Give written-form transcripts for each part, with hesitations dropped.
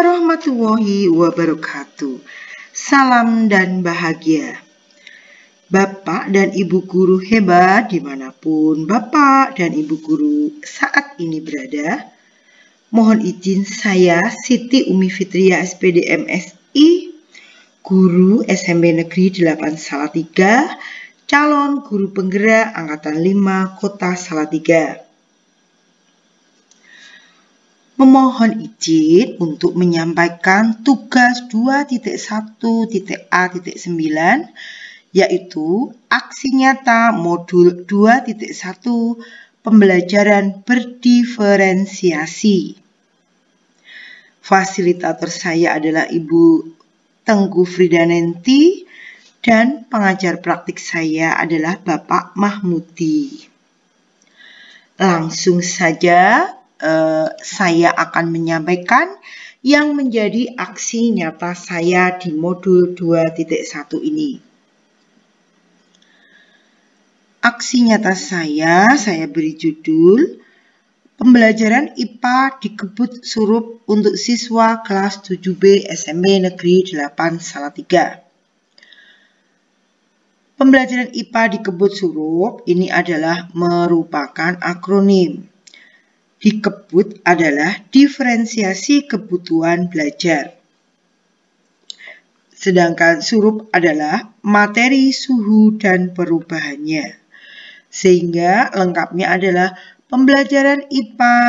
warahmatullahi wabarakatuh. Salam dan bahagia. Bapak dan Ibu guru hebat dimanapun Bapak dan Ibu guru saat ini berada. Mohon izin saya Siti Umi Fitria SPD MSI, Guru SMP Negeri 8 Salatiga, calon guru penggerak Angkatan 5 Kota Salatiga. Memohon izin untuk menyampaikan tugas 2.1.A.9 yaitu aksi nyata modul 2.1 pembelajaran berdiferensiasi. Fasilitator saya adalah Ibu Tengku Fridanenti dan pengajar praktik saya adalah Bapak Mahmudi. Langsung saja saya akan menyampaikan yang menjadi aksi nyata saya di modul 2.1 ini. Aksi nyata saya beri judul Pembelajaran IPA di Kebut Surup untuk siswa kelas 7B SMP Negeri 8 Salatiga. Pembelajaran IPA di Kebut Surup ini adalah merupakan akronim. Dikebut adalah diferensiasi kebutuhan belajar. Sedangkan surup adalah materi, suhu, dan perubahannya. Sehingga lengkapnya adalah pembelajaran IPA,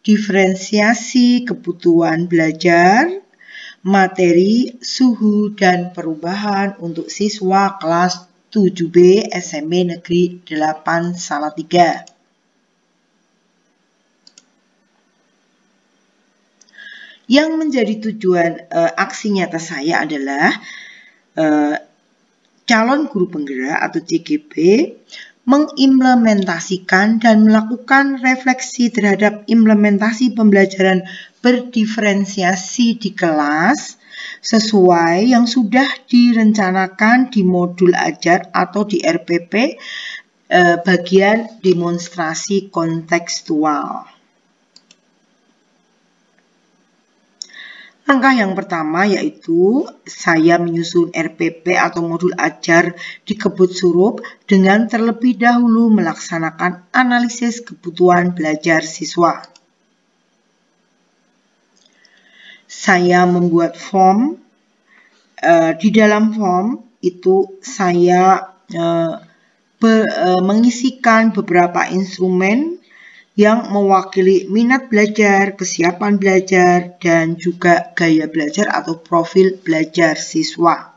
diferensiasi kebutuhan belajar, materi, suhu, dan perubahan untuk siswa kelas 7B SMP Negeri 8 Salatiga. Yang menjadi tujuan aksi nyata saya adalah calon guru penggerak atau CGP mengimplementasikan dan melakukan refleksi terhadap implementasi pembelajaran berdiferensiasi di kelas sesuai yang sudah direncanakan di modul ajar atau di RPP bagian demonstrasi kontekstual. Langkah yang pertama yaitu saya menyusun RPP atau modul ajar di Kebut Surup dengan terlebih dahulu melaksanakan analisis kebutuhan belajar siswa. Saya membuat form. Di dalam form itu saya mengisikan beberapa instrumen yang mewakili minat belajar, kesiapan belajar, dan juga gaya belajar atau profil belajar siswa.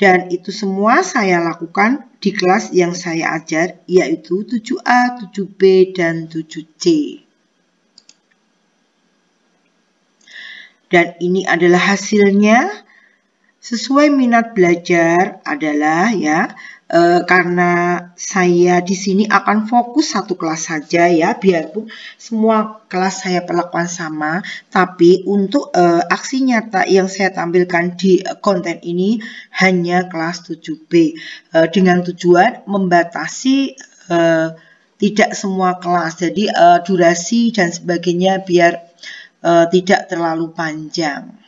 Dan itu semua saya lakukan di kelas yang saya ajar, yaitu 7A, 7B, dan 7C. Dan ini adalah hasilnya. Sesuai minat belajar adalah karena saya di sini akan fokus satu kelas saja ya, biarpun semua kelas saya perlakukan sama, tapi untuk aksi nyata yang saya tampilkan di konten ini hanya kelas 7B dengan tujuan membatasi tidak semua kelas, jadi durasi dan sebagainya biar tidak terlalu panjang.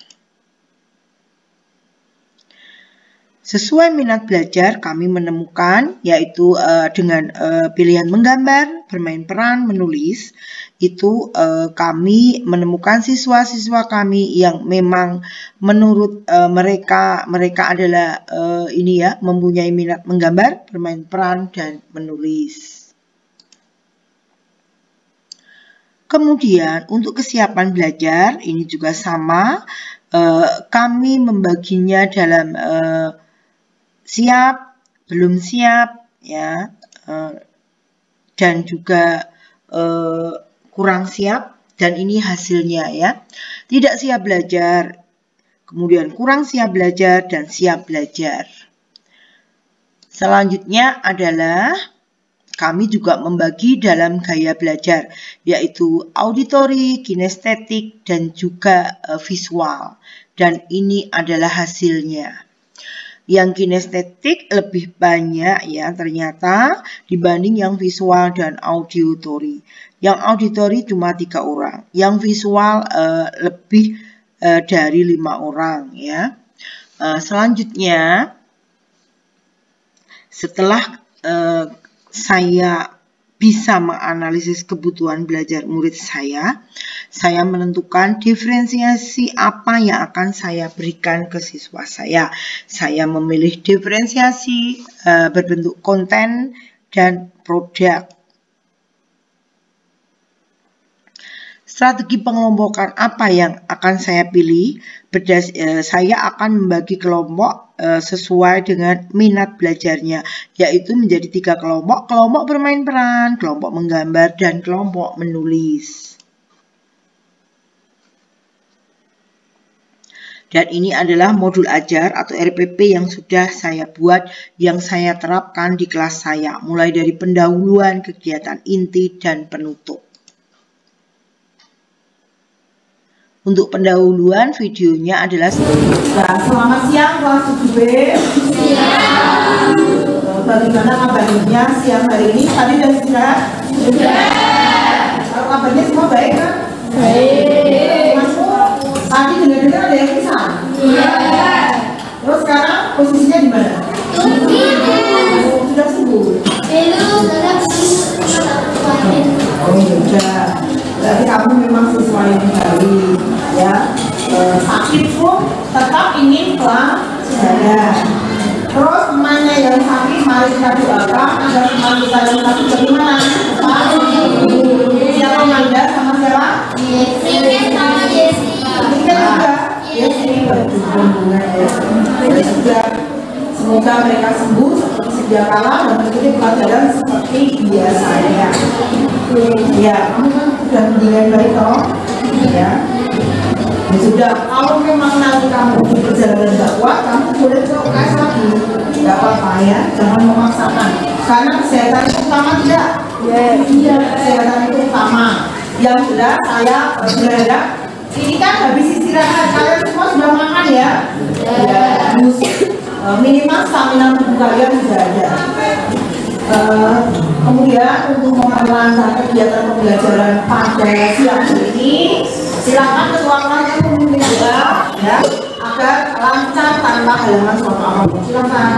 Sesuai minat belajar kami menemukan yaitu dengan pilihan menggambar, bermain peran, menulis. Itu kami menemukan siswa-siswa kami yang memang menurut mereka adalah mempunyai minat menggambar, bermain peran, dan menulis. Kemudian untuk kesiapan belajar ini juga sama, kami membaginya dalam siap, belum siap, dan juga kurang siap, dan ini hasilnya ya. Tidak siap belajar, kemudian kurang siap belajar, dan siap belajar. Selanjutnya adalah kami juga membagi dalam gaya belajar, yaitu auditori, kinestetik, dan juga visual. Dan ini adalah hasilnya. Yang kinestetik lebih banyak ya ternyata dibanding yang visual dan auditori. Yang auditori cuma 3 orang. Yang visual lebih dari 5 orang ya. Selanjutnya, setelah saya bisa menganalisis kebutuhan belajar murid saya menentukan diferensiasi apa yang akan saya berikan ke siswa saya. Saya memilih diferensiasi berbentuk konten dan produk. Strategi pengelompokan apa yang akan saya pilih? Saya akan membagi kelompok sesuai dengan minat belajarnya, yaitu menjadi 3 kelompok, kelompok bermain peran, kelompok menggambar, dan kelompok menulis. Dan ini adalah modul ajar atau RPP yang sudah saya buat, yang saya terapkan di kelas saya, mulai dari pendahuluan, kegiatan inti, dan penutup. Untuk pendahuluan videonya adalah selamat siang kelas 7B. Siang. Bagaimana kabarnya siang hari ini? Tadi sudah istirahat? Sudah. Kalau kabarnya semua baik kan? Baik. Masuk. Tadi dengar-dengar ada yang pisah? Iya. Terus sekarang posisinya di mana? Sudah sembuh. Oh sudah. Berarti kamu memang siswa yang baik ya. Sakit pun tetap ingin pelajaran. Terus temannya yang sakit mari kita doakan agar teman kita yang sakit bagaimana? Siapa Manda sama siapa? Sama Jessica. Ini kan juga Jessica berhubungan ya. Juga semoga mereka sembuh seperti sedia kala dan mengikuti pelajaran seperti biasanya. Ya, kamu kan sudah mendingan baik toh? Ya. Ya sudah, kalau memang nanti kamu di perjalanan tidak kuat, kamu boleh ke UKS lagi. Tidak apa-apa ya, jangan memaksakan. Karena kesehatan itu utama tidak? Iya, kesehatan itu utama. Yang jelas saya berharap ini kan habis istirahat, kalian semua sudah makan ya? Ya, harus minimal stamina tubuh kalian sudah ada. Kemudian untuk memperlancar kegiatan pembelajaran pada siang hari ini, silakan ketua kelas yang memimpin doa ya agar lancar tanpa halangan suatu apapun. Silakan.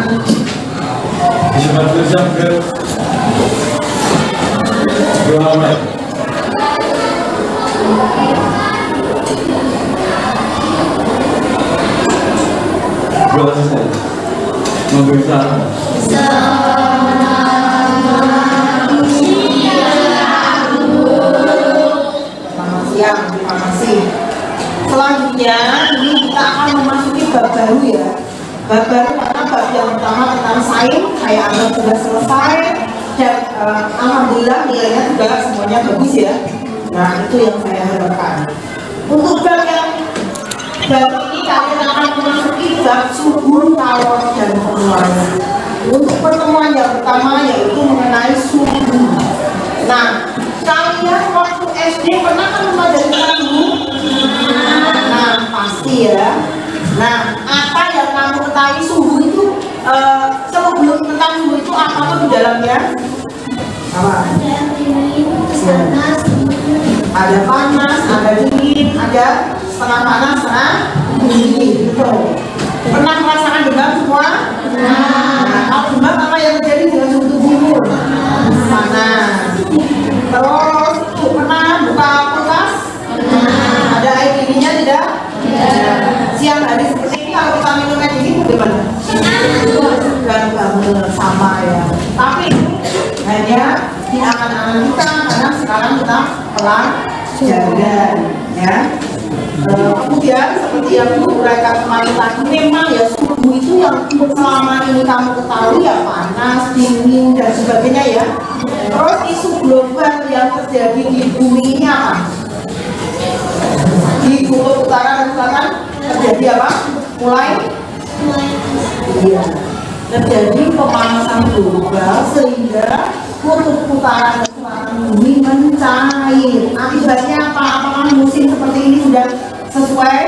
Siang, terima kasih. Selanjutnya ini kita akan memasuki bab baru ya. Bab baru karena bab yang pertama tentang sains saya anggap sudah selesai dan alhamdulillah nilainya juga semuanya bagus ya. Nah itu yang saya harapkan. Untuk bab yang baru ini kalian akan memasuki bab subur, kalor, dan pengeluaran. Untuk pertemuan yang pertama yaitu mengenai suhu. Nah, kalian waktu SD pernah kan mempelajari suhu? Nah, pasti ya. Nah, apa yang kamu ketahui suhu itu? Sebelum tentang suhu itu apa tuh di dalamnya? Apa? Ada dingin, panas. Ada panas, ada dingin, ada setengah panas, setengah dingin. Gitu. Pernah merasakan demam semua? Nah, kalau demam apa yang terjadi dengan suhu tubuhmu? Panas. Terus pernah buka kulkas? Ada air dinginnya tidak? Siang hari seperti ini kalau kita minum air dingin bagaimana? Segar banget sama ya. Tapi hanya di angan-angan kita karena sekarang kita pelajaran ya. Kemudian seperti yang uraikan kemarin tadi, memang ya suhu itu yang selama ini kamu ketahui ya panas, dingin dan sebagainya ya. Terus isu global yang terjadi di bumi ini apa? Di kutub utara dan selatan terjadi apa? Mulai iya, terjadi pemanasan global sehingga kutub utara dan selatan bumi mencair. Akibatnya apa? Apakah musim seperti ini sudah sesuai?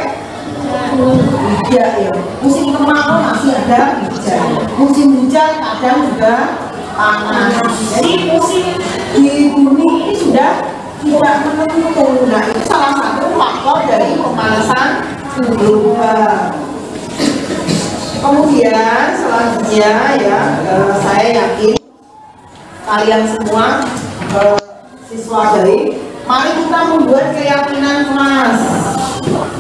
Tidak ya. Musim kemarau masih ada hujan. Musim hujan kadang juga panas. Jadi musim di bumi ini sudah tidak menentu. Nah itu salah satu faktor dari pemanasan global. Kemudian selanjutnya ya, saya yakin kalian semua siswa baik, mari kita membuat keyakinan kelas.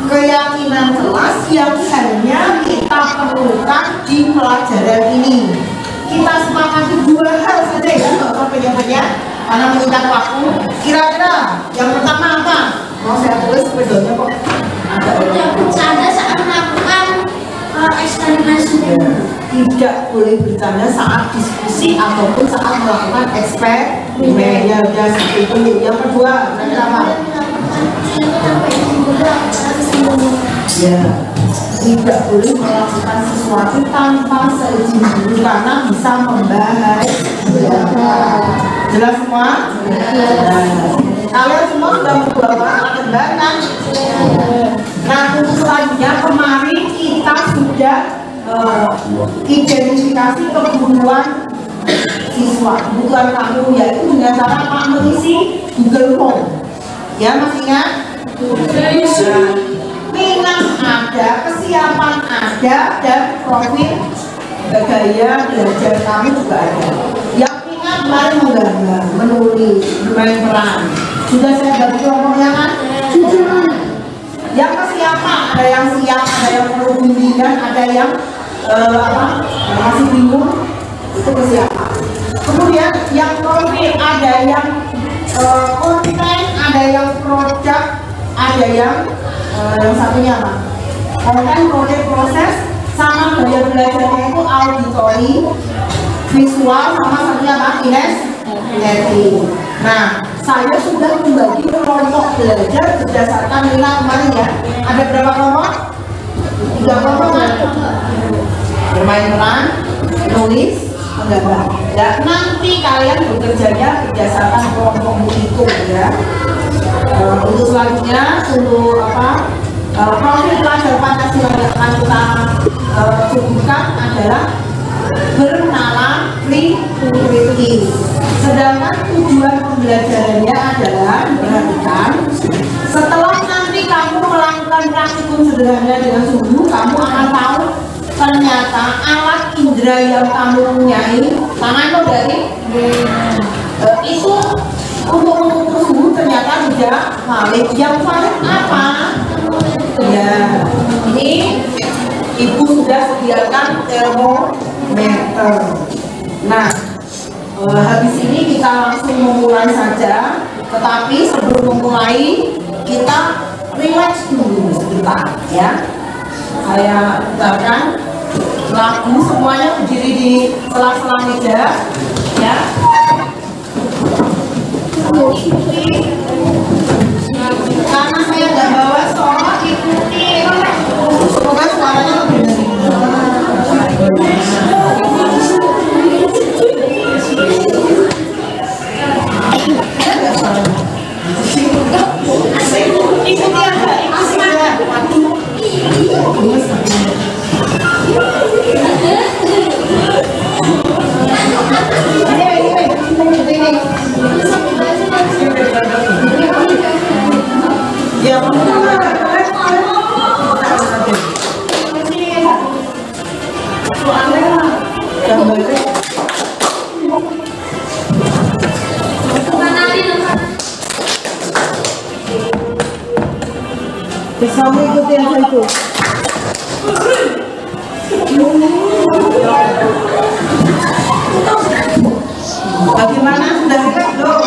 Keyakinan kelas yang hanya kita perlukan di pelajaran ini. Kita sepakati dua hal saja ya, nggak usah banyak-banyak karena mengikat waktu. Kira-kira yang pertama apa? Mau saya tulis pedangnya kok Tidak bercanda saat melakukan eksperimen. Tidak boleh bercanda saat diskusi ataupun saat melakukan eksperimen. Ya udah seperti itu. Yang kedua, apa? Ya, tidak boleh melakukan sesuatu tanpa seizin guru karena bisa membahayakan. Jelas semua? Kalian semua sudah membawa alat gambar kan? Nah, untuk selanjutnya kemarin kita sudah identifikasi kebutuhan siswa. Kebutuhan kamu yaitu dengan cara Pak mengisi Google Form. Ya, masih ingat? Minat ada, kesiapan ada, dan profil gaya belajar kamu juga ada. Yang minat mari menggambar, menulis, bermain peran. Sudah saya bagi kelompoknya kan? Yang kesiapan, ada yang siap, ada yang perlu bimbingan, ada yang masih bingung, itu kesiapan. Kemudian yang profil, ada yang konten, ada yang produk, ada yang satunya apa? Konten, proyek, proses, sama gaya belajarnya itu auditori, visual, sama satunya apa? Kinetik. Nah, saya sudah membagi kelompok belajar berdasarkan nilai kemarin ya. Ada berapa kelompok? 3 kelompok kan? Bermain peran, nulis, menggambar. Ya, nanti kalian bekerjanya berdasarkan kelompokmu itu ya. Untuk selanjutnya, untuk profil pelajar Pancasila yang akan kita sebutkan adalah bernalar kritis. Sedangkan tujuan pembelajarannya adalah perhatikan. Setelah nanti kamu melakukan praktikum sederhana dengan sungguh, kamu akan tahu ternyata alat indera yang kamu punyai, tangan lo dari itu untuk mengukur suhu ternyata tidak valid. Yang valid apa? Ya, ini ibu sudah sediakan termometer. Nah, habis ini kita langsung memulai saja. Tetapi sebelum memulai, kita relax dulu sebentar ya. Saya putarkan lagu, semuanya berdiri di sela-sela meja ya. Karena saya nggak bawa solo, ikuti. Semoga suaranya lebih ikuti aja, bisa mengikuti yang itu. Bagaimana, sudah siap dong?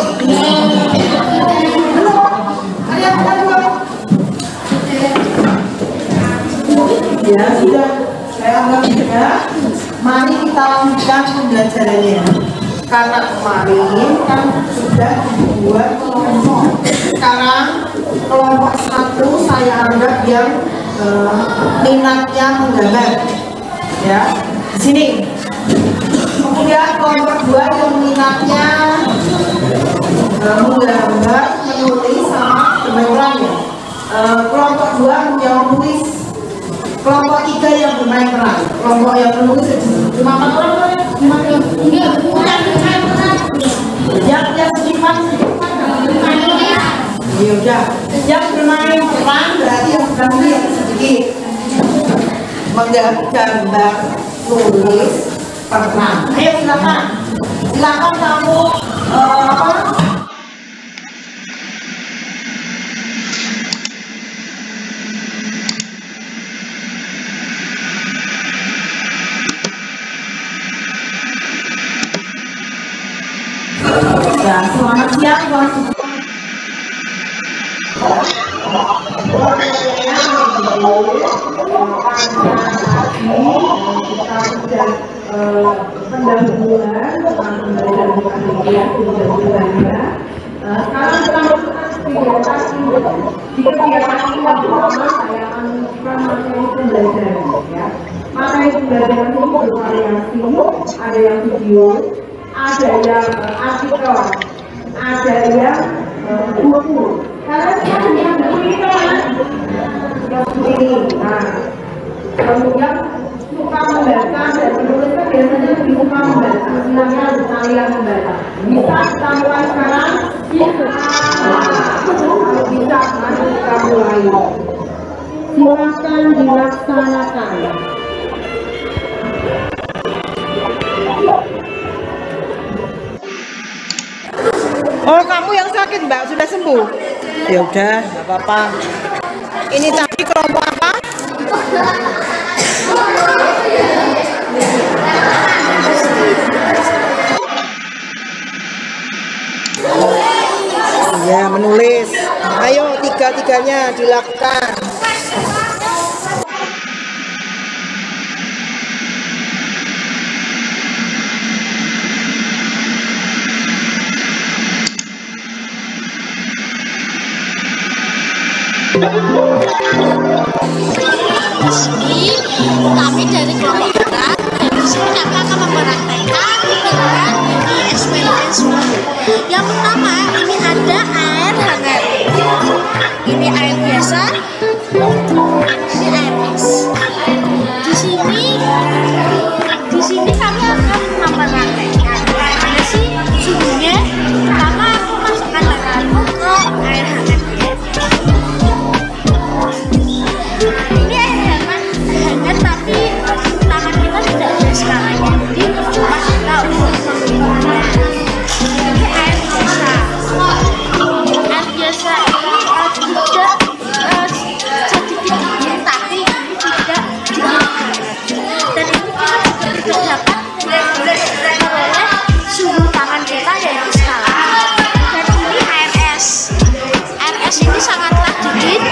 Ya sudah, saya anggap sudah. Mari kita lanjutkan pembelajarannya. Karena kemarin kan sudah dibuat kelompok. Sekarang kelompok 1 saya anggap yang minatnya menggambar. Ya, di sini. Kemudian kelompok 2 yang minatnya menggambar, menulis sama bermain ya. Kelompok 2 yang menulis. Kelompok 3 yang bermain peran. Kelompok yang menulis cuma 4 orang kan? Yang sedikit. Ya udah. Yang bermain peran berarti yang sedang sedikit. menggambar nulis peran. Ayo silakan, silakan kamu ya, selamat siang pendahuluan tentang pembelajaran multimedia penjelasannya. Sekarang kita masukkan kegiatan di kegiatan ini yang pertama saya akan menunjukkan materi pembelajaran ya. Materi pembelajaran ini bervariasi, ada yang video, ada yang artikel, ada yang buku. Kalian yang buku ini kan? Yang buku ini. Nah, kemudian suka membaca dan menulis kan biasanya lebih suka membaca, senangnya kalian membaca. Bisa kita mulai sekarang? Kalau bisa, mari kita mulai. Silakan dilaksanakan. Oh, kamu yang sakit, Mbak, sudah sembuh? Ya udah, nggak apa-apa. Ini tadi kelompok apa? Ya, menulis. Ayo, tiga-tiganya dilakukan. Di sini kami dari kelompok berat, dan di sini kami akan mempraktekkan dengan ini eksperimen suatu. Yang pertama ini ada air hangat, ini air biasa, ini air es. Di sini kami akan mempraktekkan bagaimana sih suhunya. Pertama aku masukkan tanganku ke air hangat. Ini air hangat tapi tangan kita tidak ada skalanya, jadi cuma kita untuk menggunakan. Ini air biasa. Air biasa ini tidak sedikit dingin tapi tidak dingin banget. Dan ini kita juga tidak dapat memperoleh suhu tangan kita yaitu skala. Dan ini air es. Air es ini sangatlah dingin.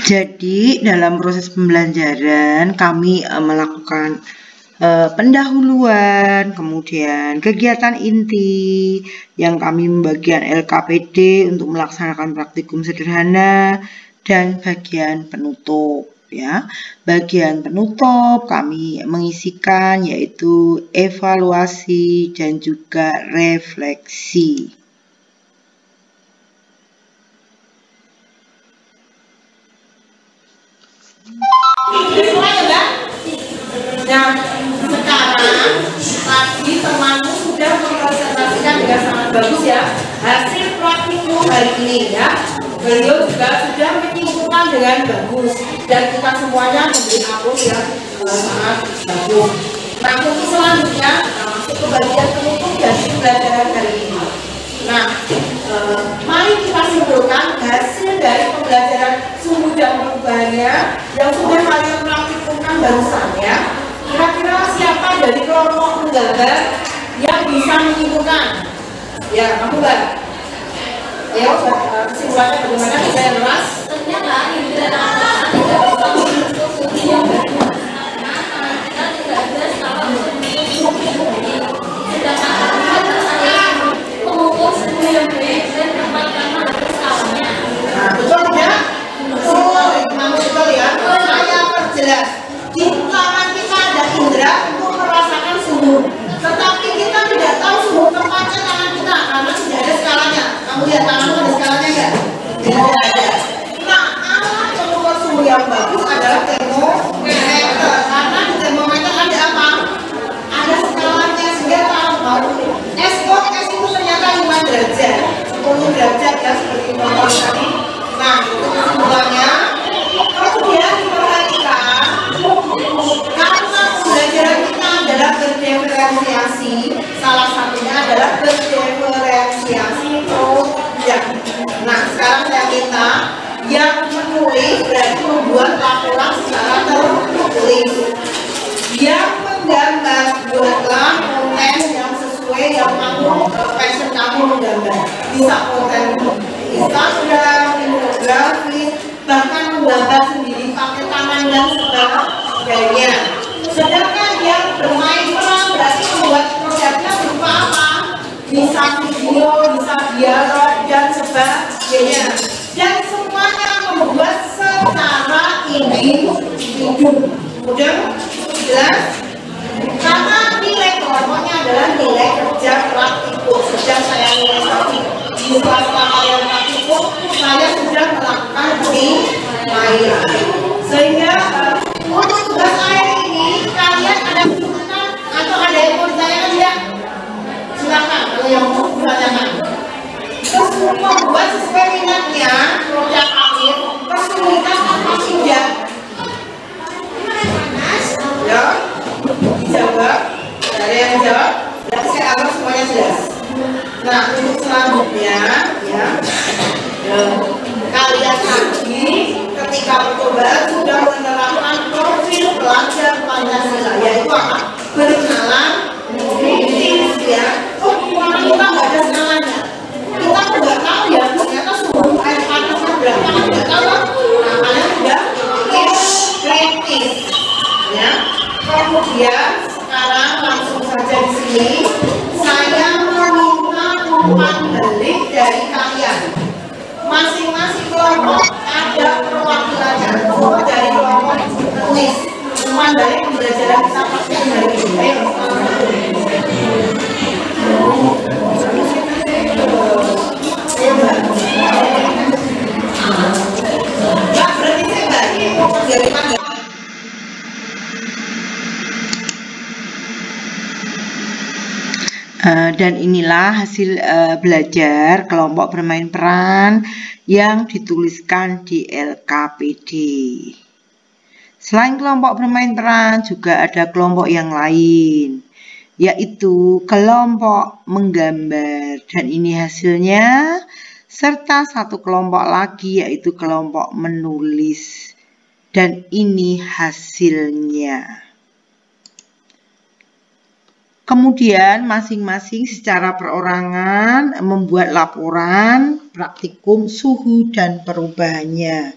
Jadi dalam proses pembelajaran kami melakukan pendahuluan, kemudian kegiatan inti yang kami membagian LKPD untuk melaksanakan praktikum sederhana, dan bagian penutup ya. Bagian penutup kami mengisikan yaitu evaluasi dan juga refleksi. Nah, sekarang tadi temanmu sudah mempresentasikan dengan sangat bagus ya hasil praktikum hari ini ya. Beliau juga sudah menyimpulkan dengan bagus dan kita semuanya memberi aplaus yang sangat bagus. Nah, untuk selanjutnya kita masuk ke bagian penutup dari pembelajaran hari ini. Nah, mari kita simpulkan hasil dari pembelajaran suhu dan perubahannya yang sudah kalian praktikumkan barusan ya. Kira-kira siapa dari kelompok menggambar yang bisa menyimpulkan? Ya, kamu Mbak. Ayo, kesimpulannya bagaimana? Bisa yang lemas? Es itu ternyata 5 derajat, 10 derajat ya seperti contoh tadi. Nah, itu kesimpulannya. Kemudian diperhatikan karena pembelajaran kita adalah berdiferensiasi, salah satunya adalah berdiferensiasi program. Nah, sekarang saya minta yang menulis berarti membuat laporan secara tertulis. Yang menggambar, buatlah konten yang sesuai yang kamu passion kamu menggambar. Bisa konten Instagram, infografis, bahkan menggambar sendiri pakai tangan dan sebagainya. Sedangkan yang bermain peran berarti membuat proyeknya berupa apa? Bisa video, bisa dialog dan sebagainya. Dan semuanya membuat secara individu. Udah jelas? Karena nilai kelompoknya adalah nilai kerja praktikum. Sejak saya mulai di swasta kalian praktikum, saya sudah melakukan penilaian. Sehingga untuk tugas saya ini kalian ada kesulitan atau ada yang mau ditanyakan tidak? Silakan kalau yang mau ditanyakan. Membuat sesuai minatnya produk akhir kesulitan apa tidak? Ya, dijawab. Ada yang jawab? Berarti saya anggap semuanya jelas. Nah, untuk selanjutnya ya, kalian lagi ketika percobaan sudah menerapkan profil pelajar Pancasila, yaitu apa? Berkenalan kritis ya. Oh, kita nggak ada skalanya. Kita nggak tahu ya, ternyata suhu air panasnya berapa, kan nggak tahu. Nah, kalian sudah kritis ya. Kemudian sekarang langsung saja di sini saya meminta umpan balik dari kalian. Masing-masing kelompok ada perwakilannya. Dari kelompok tulis umpan balik pembelajaran kita pakai hari ini. Mbak, berarti saya balik dari mana? Dan inilah hasil belajar kelompok bermain peran yang dituliskan di LKPD. Selain kelompok bermain peran, juga ada kelompok yang lain, yaitu kelompok menggambar. Dan ini hasilnya, serta satu kelompok lagi yaitu kelompok menulis. Dan ini hasilnya. Kemudian masing-masing secara perorangan membuat laporan praktikum suhu dan perubahannya.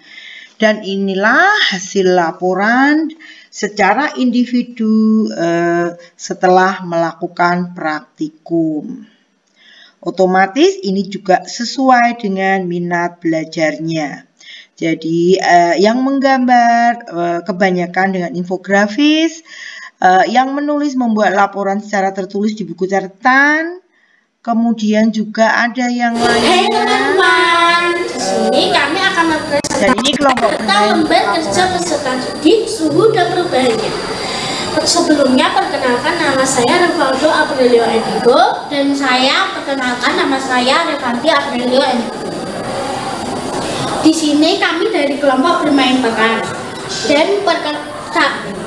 Dan inilah hasil laporan secara individu setelah melakukan praktikum. Otomatis ini juga sesuai dengan minat belajarnya. Jadi yang menggambar kebanyakan dengan infografis, yang menulis membuat laporan secara tertulis di buku catatan. Kemudian juga ada yang lainnya. Hai teman-teman, di sini kami akan mempresentasikan Dan ini kelompok lembar kerja peserta didik suhu dan perubahannya. Sebelumnya perkenalkan, nama saya Rivaldo Aprilio Endigo, dan saya perkenalkan nama saya Revanti Aprilio Endigo. Di sini kami dari kelompok bermain peran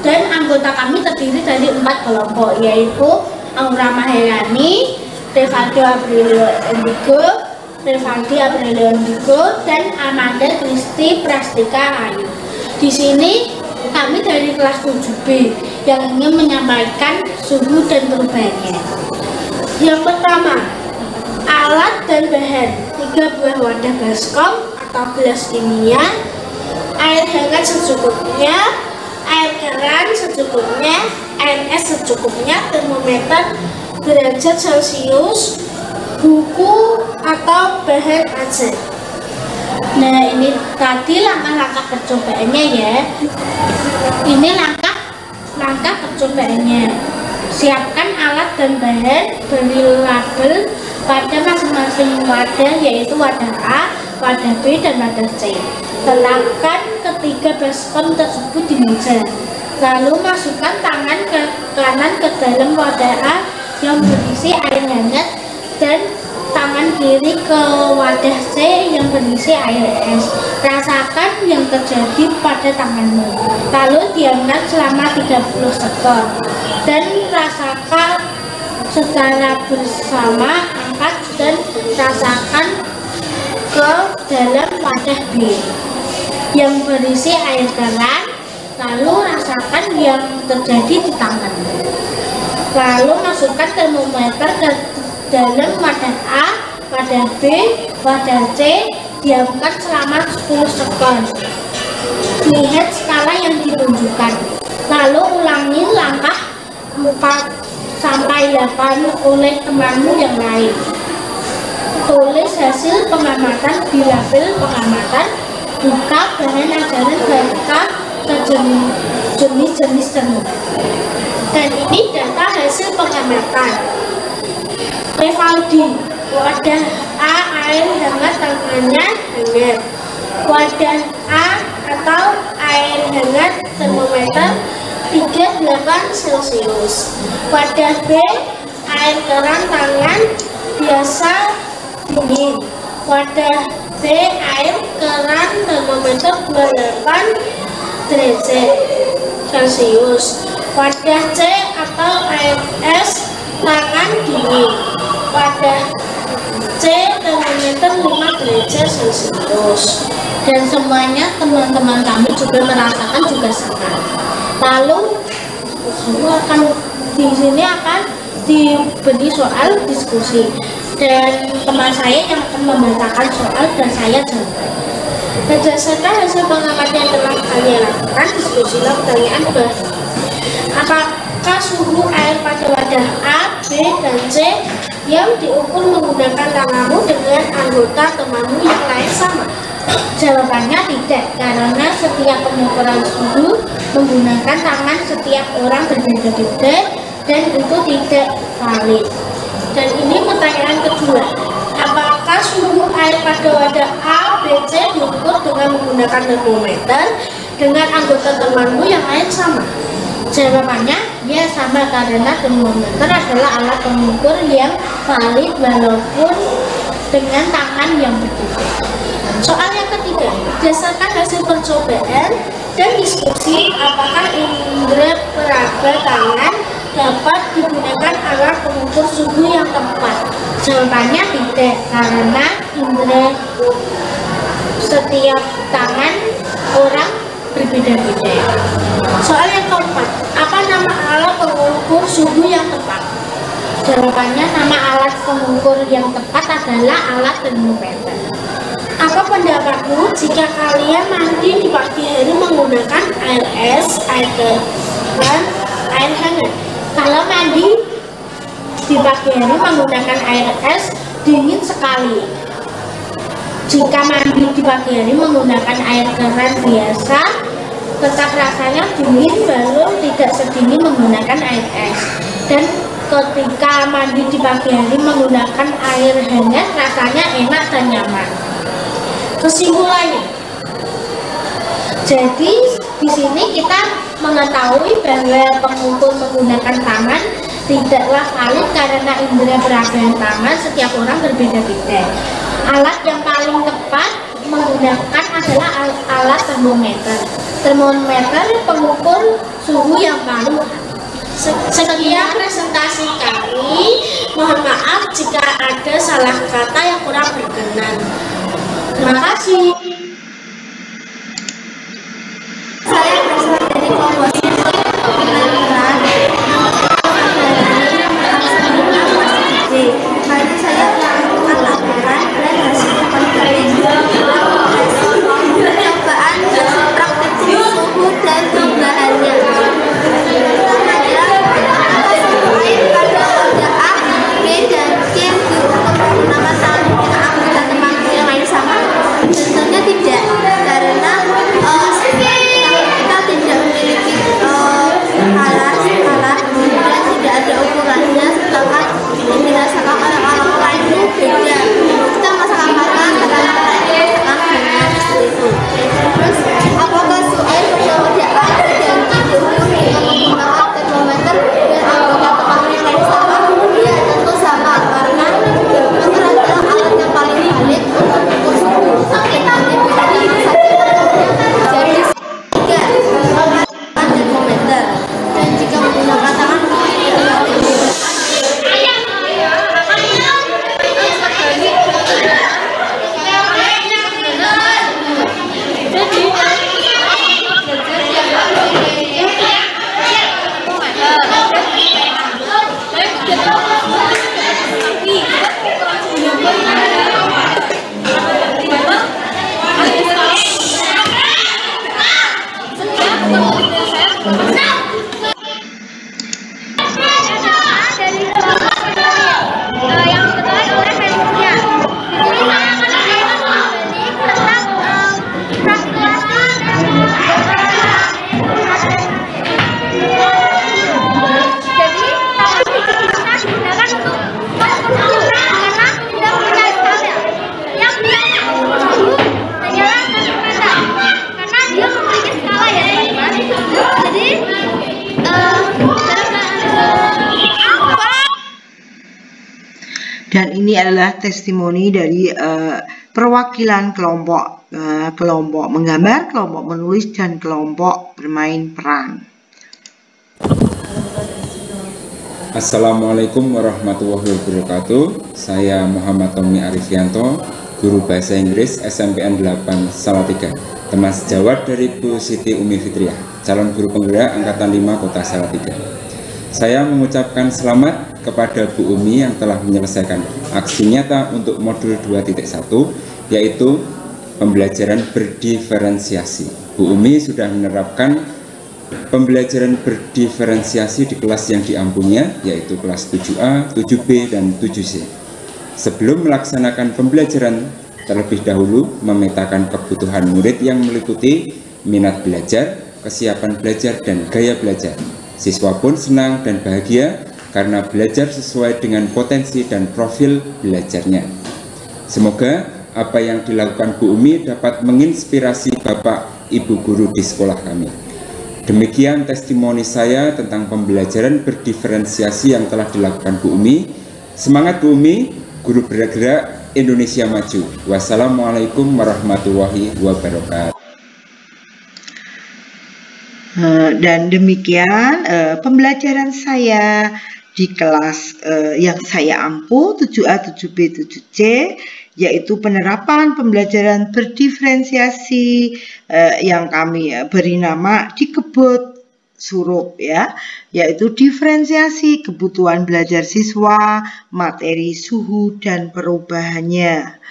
dan anggota kami terdiri dari 4 kelompok, yaitu Aura Maherani, Revaldo Aprilio Endigo, Revanti Aprilio Endigo, dan Amanda Kristi Prastika Ayu. Di sini kami dari kelas 7B yang ingin menyampaikan suhu dan perubahannya. Yang pertama, alat dan bahan: 3 buah wadah baskom atau gelas kimia, air hangat secukupnya, air keran secukupnya, air es secukupnya, termometer derajat Celcius, buku atau bahan ajar. Nah, ini tadi langkah-langkah percobaannya ya. Ini langkah percobaannya. Siapkan alat dan bahan, beri label pada masing-masing wadah, yaitu wadah A, wadah B, dan wadah C. Letakkan ketiga baskom tersebut di meja. Lalu masukkan tangan ke kanan ke dalam wadah A yang berisi air hangat dan tangan kiri ke wadah C yang berisi air es. Rasakan yang terjadi pada tanganmu. Lalu diamkan selama 30 sekon. Dan rasakan secara bersama, angkat dan rasakan ke dalam wadah B yang berisi air keran. Lalu rasakan yang terjadi di tanganmu. Lalu masukkan termometer ke dalam wadah A, wadah B, wadah C, diamkan selama 10 sekon. Lihat skala yang ditunjukkan. Lalu ulangi langkah 4 sampai 8 oleh temanmu yang lain. Tulis hasil pengamatan di label pengamatan, buka bahan ajaran baca ke jenis-jenis tenun. Dan ini data hasil pengamatan. Vivaldi, wadah A air hangat tangannya hangat. Wadah A atau air hangat termometer 38 Celcius. Wadah B air keran tangan biasa dingin. Wadah B air keran termometer 28 derajat Celcius. Wadah C atau air es tangan dingin. Wadah C termometer 5 derajat Celcius. Dan semuanya teman-teman kami juga merasakan juga sama. Lalu di sini akan diberi soal diskusi dan teman saya yang akan membacakan soal dan saya jawab. Berdasarkan hasil pengamatan yang telah kalian lakukan, diskusilah pertanyaan apakah suhu air pada wadah A, B, dan C yang diukur menggunakan tanganmu dengan anggota temanmu yang lain sama? Jawabannya tidak, karena setiap pengukuran suhu menggunakan tangan setiap orang berbeda-beda dan itu tidak valid. Dan ini pertanyaan kedua, apakah suhu air pada wadah A, B, C diukur dengan menggunakan termometer dengan anggota temanmu yang lain sama? Jawabannya ya sama, karena termometer adalah alat pengukur yang valid walaupun dengan tangan yang berbeda. Soal yang ketiga, berdasarkan hasil percobaan dan diskusi, apakah indera peraga tangan dapat digunakan alat pengukur suhu yang tepat? Jawabannya tidak, karena indera setiap tangan orang berbeda-beda. Soal yang keempat, apa nama alat pengukur suhu yang tepat? Jawabannya nama alat pengukur yang tepat adalah alat termometer. Apa pendapatmu jika kalian mandi di pagi hari menggunakan air es, air keran, air hangat? Kalau mandi di pagi hari menggunakan air es, dingin sekali. Jika mandi di pagi hari menggunakan air keran biasa, tetap rasanya dingin, baru tidak sedingin menggunakan air es. Dan ketika mandi di pagi hari menggunakan air hangat, rasanya enak dan nyaman. Kesimpulannya, jadi di sini kita mengetahui bahwa pengukur menggunakan tangan tidaklah valid karena indera peragaan tangan setiap orang berbeda-beda. Alat yang paling tepat menggunakan adalah alat termometer. Termometer pengukur suhu yang paling. Sekian presentasi kami. Mohon maaf jika ada salah kata yang kurang berkenan. Terima kasih. Saya berasal dari kelompok karena saya telah melakukan laporan dan hasil percobaan praktik suhu dan perubahannya. Pertamanya, suhu air pada wadah A, B, dan C yang diukur menggunakan tangan anggota teman yang lain sama? Tentunya tidak. Dan ini adalah testimoni dari perwakilan kelompok menggambar, kelompok menulis, dan kelompok bermain peran. Assalamualaikum warahmatullahi wabarakatuh. Saya Muhammad Tommy Arifianto, guru bahasa Inggris SMPN 8 Salatiga, teman sejawat dari Bu Siti Umi Fitriah, calon guru penggerak Angkatan 5 Kota Salatiga. Saya mengucapkan selamat kepada Bu Umi yang telah menyelesaikan aksi nyata untuk modul 2.1, yaitu pembelajaran berdiferensiasi. Bu Umi sudah menerapkan pembelajaran berdiferensiasi di kelas yang diampuninya, yaitu kelas 7A, 7B, dan 7C. Sebelum melaksanakan pembelajaran, terlebih dahulu memetakan kebutuhan murid yang meliputi minat belajar, kesiapan belajar, dan gaya belajar. Siswa pun senang dan bahagia karena belajar sesuai dengan potensi dan profil belajarnya. Semoga apa yang dilakukan Bu Umi dapat menginspirasi Bapak Ibu guru di sekolah kami. Demikian testimoni saya tentang pembelajaran berdiferensiasi yang telah dilakukan Bu Umi. Semangat Bu Umi, guru bergerak Indonesia Maju. Wassalamualaikum warahmatullahi wabarakatuh. Dan demikian pembelajaran saya di kelas yang saya ampu 7A, 7B, 7C, yaitu penerapan pembelajaran berdiferensiasi yang kami beri nama Dikebut Surup, ya, yaitu diferensiasi kebutuhan belajar siswa, materi, suhu, dan perubahannya.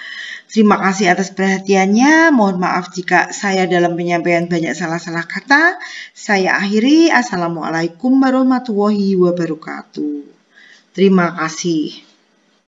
Terima kasih atas perhatiannya. Mohon maaf jika saya dalam penyampaian banyak salah-salah kata. Saya akhiri. Assalamualaikum warahmatullahi wabarakatuh. Terima kasih.